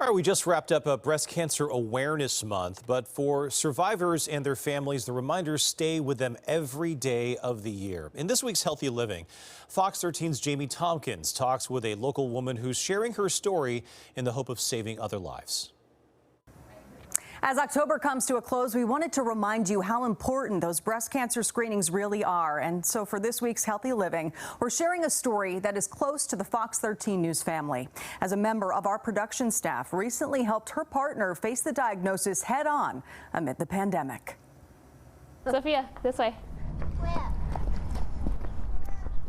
All right, we just wrapped up a Breast Cancer Awareness Month, but for survivors and their families, the reminders stay with them every day of the year. In this week's Healthy Living, Fox 13's Jamie Tompkins talks with a local woman who's sharing her story in the hope of saving other lives. As October comes to a close, we wanted to remind you how important those breast cancer screenings really are. And so for this week's Healthy Living, we're sharing a story that is close to the Fox 13 News family. As a member of our production staff recently helped her partner face the diagnosis head on amid the pandemic. Sophia, this way.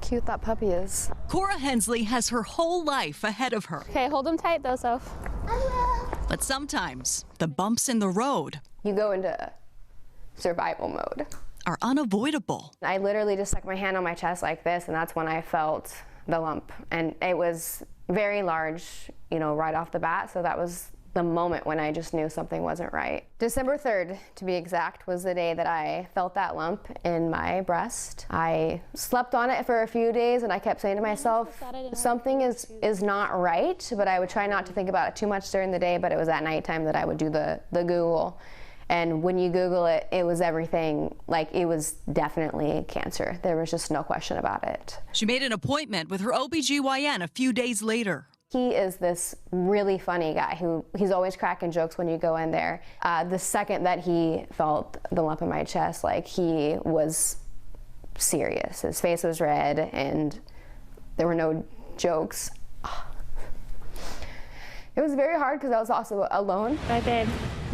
Cute that puppy is. Cora Hensley has her whole life ahead of her. Okay, hold them tight though, Soph. But sometimes the bumps in the road You go into survival mode. are unavoidable. I literally just stuck my hand on my chest like this, and that's when I felt the lump. And it was very large, right off the bat, so that was the moment when I just knew something wasn't right. December 3rd, to be exact, was the day that I felt that lump in my breast. I slept on it for a few days, and I kept saying to myself, something is not right, but I would try not to think about it too much during the day, but it was at nighttime that I would do the Google. And when you Google it, it was everything, like it was definitely cancer. There was just no question about it. She made an appointment with her OBGYN a few days later. He is this really funny guy he's always cracking jokes when you go in there. The second that he felt the lump in my chest, like he was serious. His face was red and there were no jokes. It was very hard because I was also alone. Bye, babe.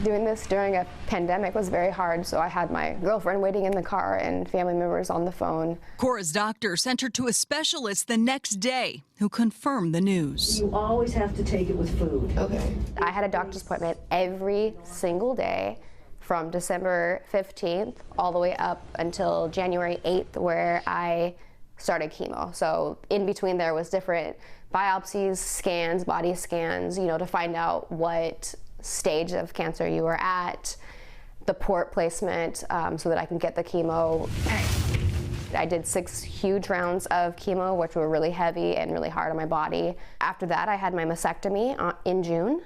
Doing this during a pandemic was very hard, so I had my girlfriend waiting in the car and family members on the phone. Cora's doctor sent her to a specialist the next day who confirmed the news. You always have to take it with food. Okay. I had a doctor's appointment every single day from December 15th all the way up until January 8th, where I started chemo. So in between there was different biopsies, scans, body scans, to find out what stage of cancer you were at, the port placement, so that I can get the chemo. I did 6 huge rounds of chemo, which were really heavy and really hard on my body. After that, I had my mastectomy in June,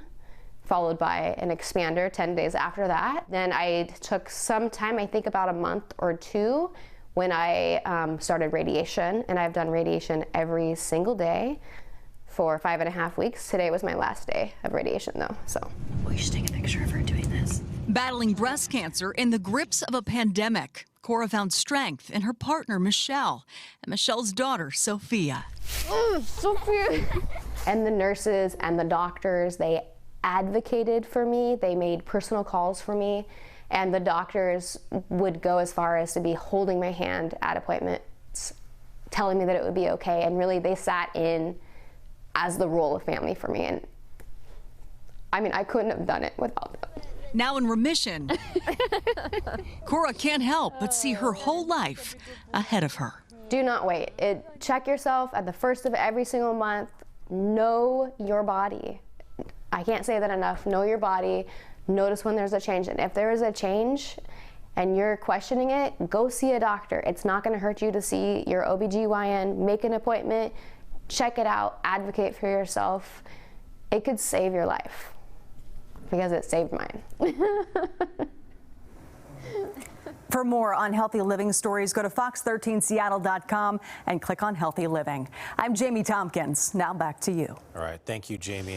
followed by an expander 10 days after that. Then I took some time, I think about a month or two, when I started radiation, and I've done radiation every single day for 5.5 weeks. Today was my last day of radiation though, so. We should take a picture of her doing this. Battling breast cancer in the grips of a pandemic, Cora found strength in her partner, Michelle, and Michelle's daughter, Sophia. Sophia! And the nurses and the doctors, they advocated for me. They made personal calls for me. And the doctors would go as far as to be holding my hand at appointments, telling me that it would be okay. And really, they sat in as the role of family for me. And I mean, I couldn't have done it without them. Now in remission, Cora can't help but see her whole life ahead of her. Do not wait. Check yourself at the first of every single month. Know your body. I can't say that enough. Know your body. Notice when there's a change. And if there is a change and you're questioning it, go see a doctor. It's not going to hurt you to see your OBGYN. Make an appointment. Check it out. Advocate for yourself. It could save your life, because it saved mine. For more on healthy living stories, go to fox13seattle.com and click on Healthy Living. I'm Jamie Tompkins. Now back to you. All right, thank you, Jamie.